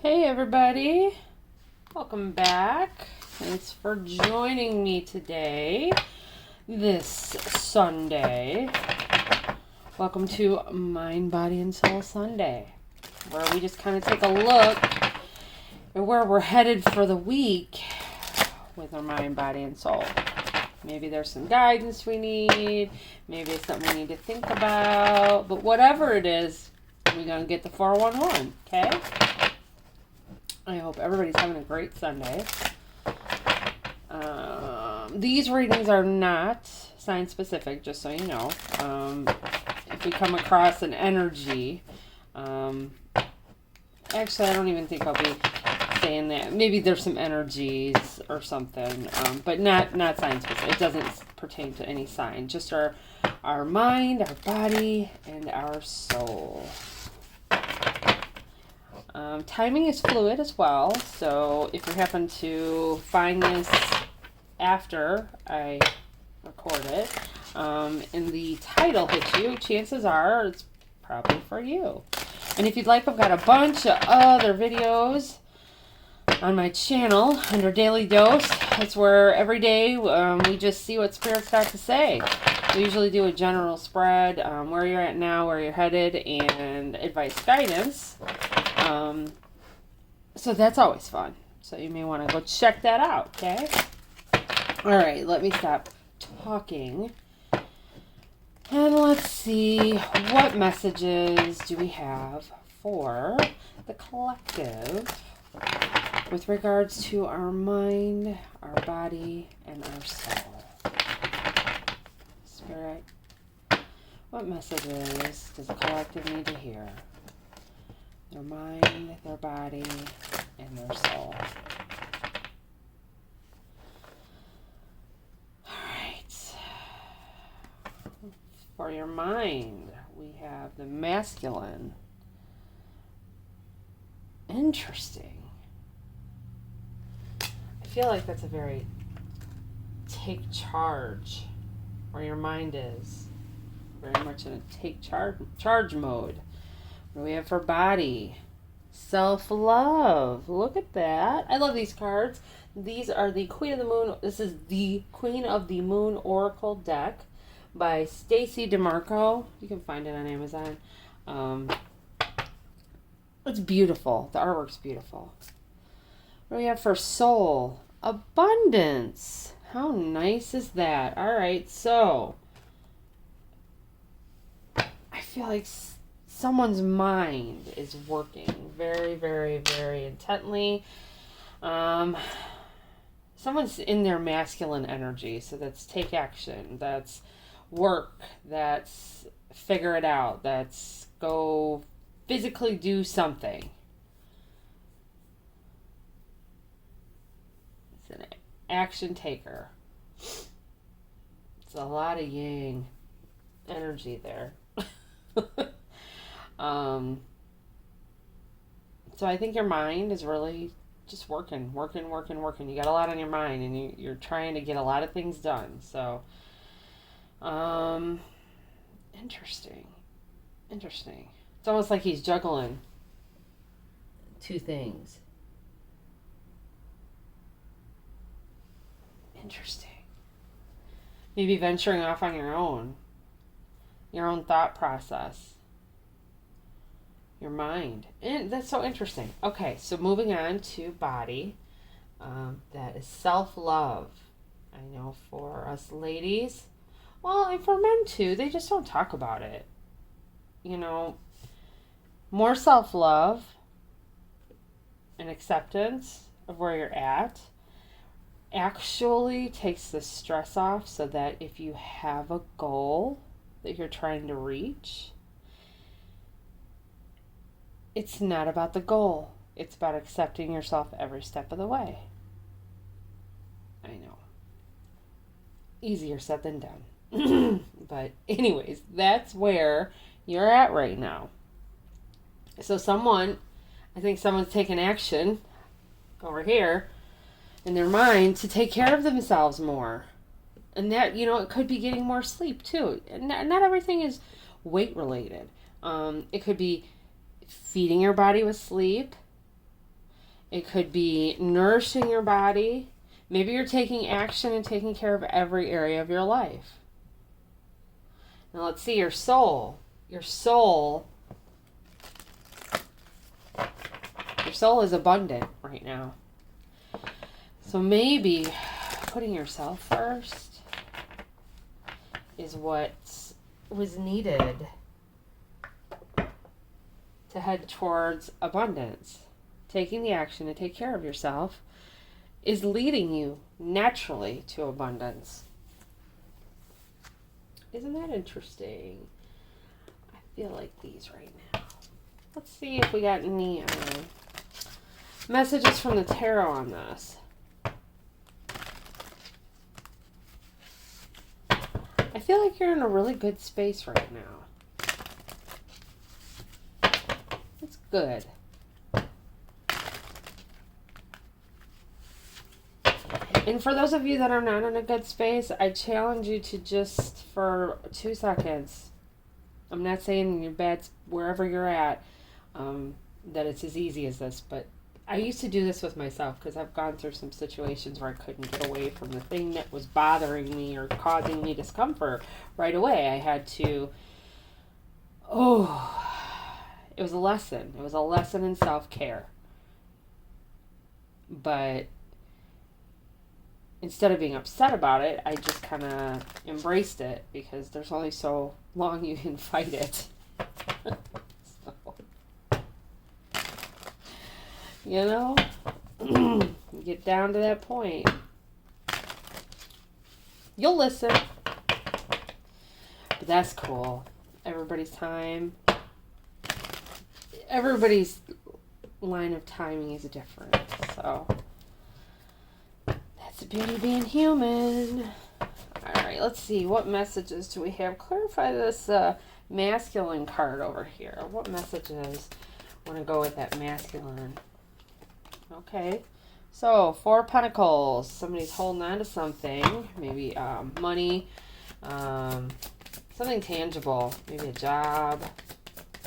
Hey everybody, welcome back. Thanks for joining me today, this Sunday. Welcome to Mind, Body, and Soul Sunday, where we just kind of take a look at where we're headed for the week with our mind, body, and soul. Maybe there's some guidance we need, maybe it's something we need to think about, but whatever it is, we're going to get the 411, okay? I hope everybody's having a great Sunday. These readings are not sign specific, just so you know. If we come across an energy, actually, I don't even think I'll be saying that. Maybe there's some energies or something, but not sign specific. It doesn't pertain to any sign. Just our mind, our body, and our soul. Timing is fluid as well, so if you happen to find this after I record it, and the title hits you, chances are it's probably for you. And if you'd like, I've got a bunch of other videos on my channel under Daily Dose. It's where every day we just see what Spirit's got to say. We usually do a general spread, where you're at now, where you're headed, and advice guidance. So that's always fun. So you may want to go check that out, okay? All right, let me stop talking. And let's see, what messages do we have for the collective with regards to our mind, our body, and our soul? Spirit, what messages does the collective need to hear? Their mind, their body, and their soul. Alright. For your mind, we have the masculine. Interesting. I feel like that's a very take charge, where your mind is. Very much in a take charge mode. What do we have for body? Self-love. Look at that. I love these cards. These are the Queen of the Moon. This is the Queen of the Moon Oracle deck by Stacy DeMarco. You can find it on Amazon. It's beautiful. The artwork's beautiful. What do we have for soul? Abundance. How nice is that? All right, so I feel like someone's mind is working very, very, very intently. Someone's in their masculine energy, so that's take action, that's work, that's figure it out, that's go physically do something. It's an action taker. It's a lot of yang energy there. So I think your mind is really just working. You got a lot on your mind, and you're trying to get a lot of things done. So, interesting. It's almost like he's juggling two things. Interesting. Maybe venturing off on your own thought process. Your mind. And that's so interesting. Okay, so moving on to body. That is self-love. I know for us ladies, well, and for men too, they just don't talk about it. You know, more self-love and acceptance of where you're at actually takes the stress off, so that if you have a goal that you're trying to reach, it's not about the goal. It's about accepting yourself every step of the way. I know. Easier said than done. But anyways, that's where you're at right now. So I think someone's taking action over here in their mind to take care of themselves more. And that, it could be getting more sleep too. And not everything is weight related. It could be feeding your body with sleep. It could be nourishing your body. Maybe you're taking action and taking care of every area of your life. Now let's see your soul. Your soul is abundant right now. So maybe putting yourself first is what was needed to head towards abundance. Taking the action to take care of yourself is leading you naturally to abundance. Isn't that interesting? I feel like these right now. Let's see if we got any messages from the tarot on this. I feel like you're in a really good space right now. It's good. And for those of you that are not in a good space, I challenge you to just for 2 seconds. I'm not saying in your bed, wherever you're at, that it's as easy as this, but I used to do this with myself because I've gone through some situations where I couldn't get away from the thing that was bothering me or causing me discomfort right away. I had to, it was a lesson. It was a lesson in self-care. But instead of being upset about it, I just kind of embraced it because there's only so long you can fight it. You know, get down to that point. You'll listen. But that's cool. Everybody's time. Everybody's line of timing is different. So that's the beauty of being human. Alright, let's see. What messages do we have? Clarify this masculine card over here. What messages want to go with that masculine? Okay, so 4 of Pentacles. Somebody's holding on to something. Maybe money, something tangible. Maybe a job,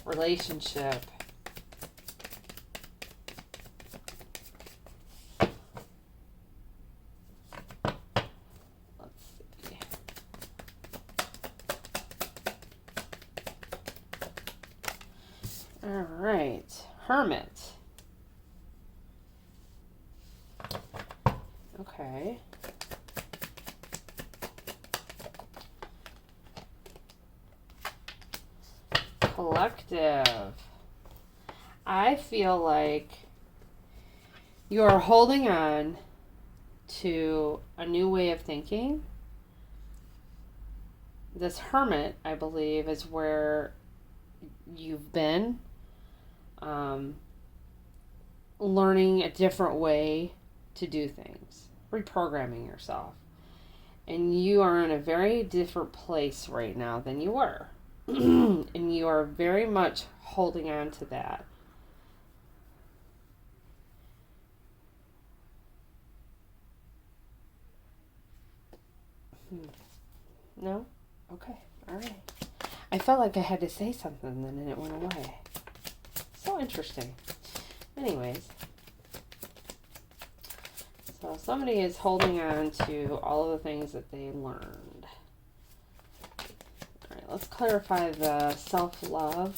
relationship. Let's see. All right, Hermit. Okay. Collective. I feel like you are holding on to a new way of thinking. This Hermit, I believe, is where you've been learning a different way to do things, reprogramming yourself. And you are in a very different place right now than you were. And you are very much holding on to that. No? Okay. All right. I felt like I had to say something and then it went away. So interesting. Anyways. So somebody is holding on to all of the things that they learned. All right, let's clarify the self-love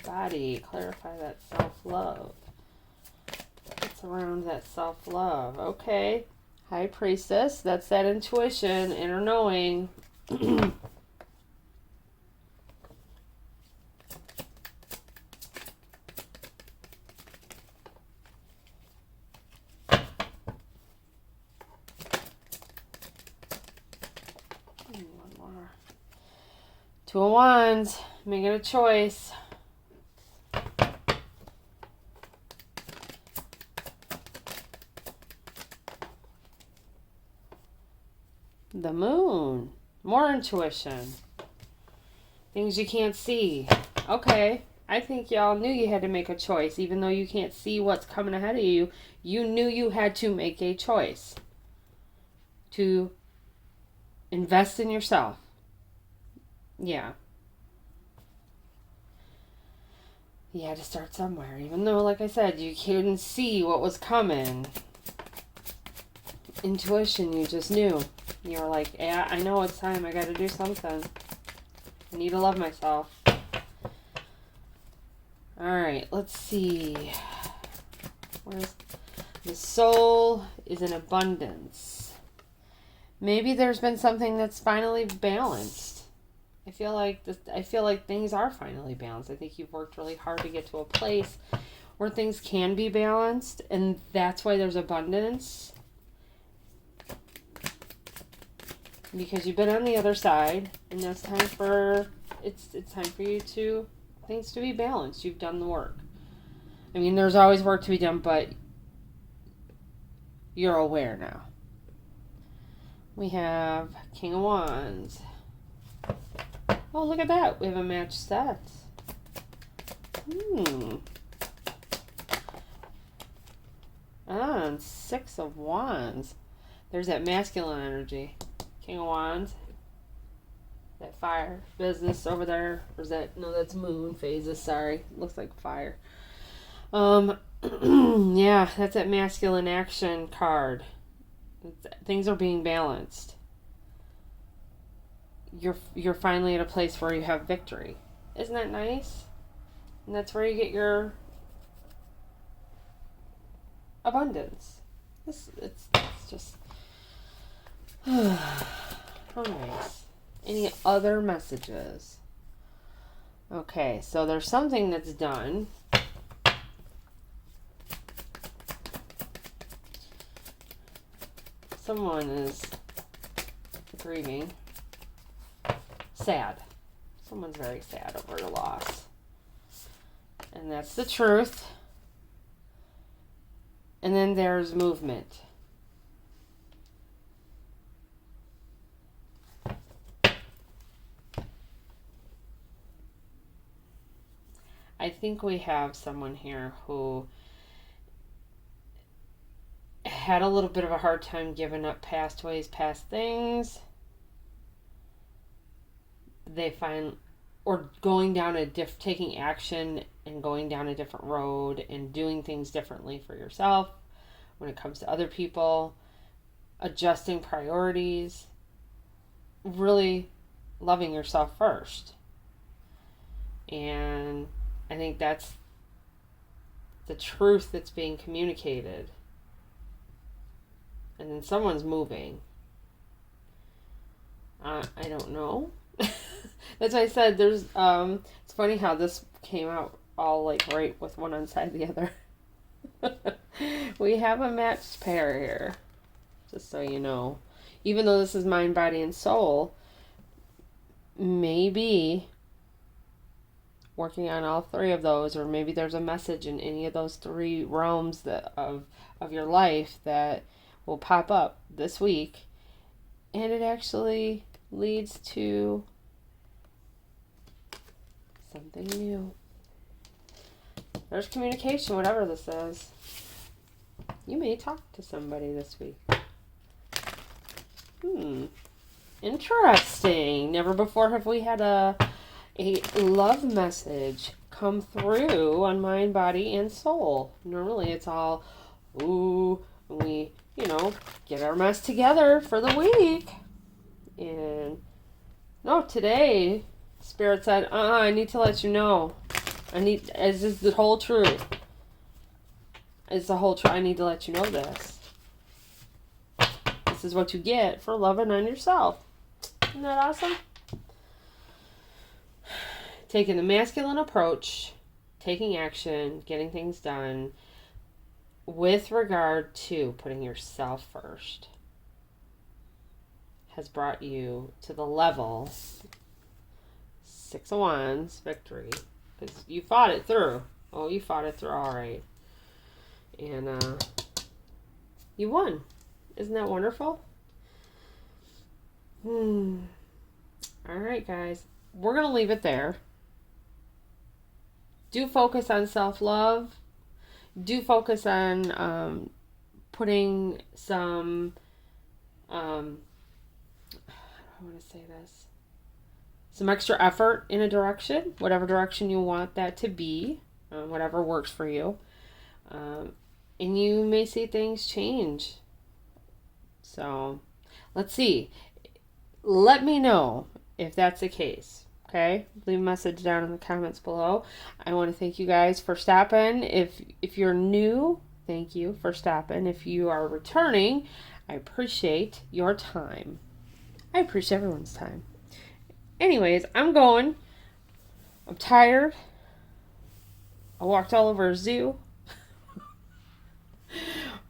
body. Clarify that self-love. What's around that self-love? Okay. High Priestess. That's that intuition, inner knowing. Two of Wands, making a choice. The Moon, more intuition. Things you can't see. Okay, I think y'all knew you had to make a choice. Even though you can't see what's coming ahead of you, you knew you had to make a choice to invest in yourself. Yeah. you had to start somewhere. Even though, like I said, you couldn't see what was coming. Intuition, you just knew. You were like, yeah, I know it's time. I got to do something. I need to love myself. Alright, let's see. Where's the soul is in abundance. Maybe there's been something that's finally balanced. I feel like things are finally balanced. I think you've worked really hard to get to a place where things can be balanced, and that's why there's abundance. Because you've been on the other side, and now it's time for you to things to be balanced. You've done the work. I mean, there's always work to be done, but you're aware now. We have King of Wands. Oh, look at that. We have a matched set. And 6 of Wands. There's that masculine energy. King of Wands. That fire business over there. Or is that, no, that's moon phases, sorry. Looks like fire. Yeah, that's that masculine action card. Things are being balanced. You're finally at a place where you have victory. Isn't that nice? And that's where you get your abundance. It's just how nice. Any other messages? Okay, so there's something that's done. Someone is grieving. Sad. Someone's very sad over a loss. And that's the truth. And then there's movement. I think we have someone here who had a little bit of a hard time giving up past ways, past things. They find, or going down taking action and going down a different road and doing things differently for yourself when it comes to other people, adjusting priorities, really loving yourself first. And I think that's the truth that's being communicated. And then someone's moving. I don't know. That's why I said there's it's funny how this came out all like right with one on side the other. We have a matched pair here. Just so you know. Even though this is mind, body, and soul, maybe working on all 3 of those, or maybe there's a message in any of those 3 realms of your life that will pop up this week, and it actually leads to something new. There's communication, whatever this is. You may talk to somebody this week. Interesting. Never before have we had a love message come through on mind, body, and soul. Normally it's all, ooh, we, get our mess together for the week. And no, today, Spirit said, I need to let you know. This is the whole truth. It's the whole truth. I need to let you know this. This is what you get for loving on yourself. Isn't that awesome? Taking the masculine approach, taking action, getting things done with regard to putting yourself first has brought you to the level 6 of Wands victory, because you fought it through. Oh, you fought it through all right. And you won. Isn't that wonderful? All right, guys. We're going to leave it there. Do focus on self-love. Do focus on putting some, how do I want to say this? Some extra effort in a direction, whatever direction you want that to be. whatever works for you. And you may see things change. So let's see. Let me know if that's the case. Okay? Leave a message down in the comments below. I want to thank you guys for stopping. If you're new, thank you for stopping. If you are returning, I appreciate your time. I appreciate everyone's time. Anyways, I'm going. I'm tired. I walked all over a zoo.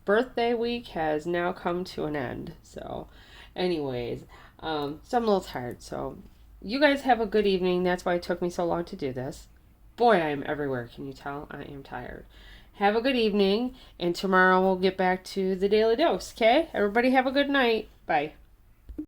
Birthday week has now come to an end. So, anyways, so I'm a little tired. So, you guys have a good evening. That's why it took me so long to do this. Boy, I am everywhere. Can you tell? I am tired. Have a good evening. And tomorrow we'll get back to the Daily Dose. Okay? Everybody have a good night. Bye.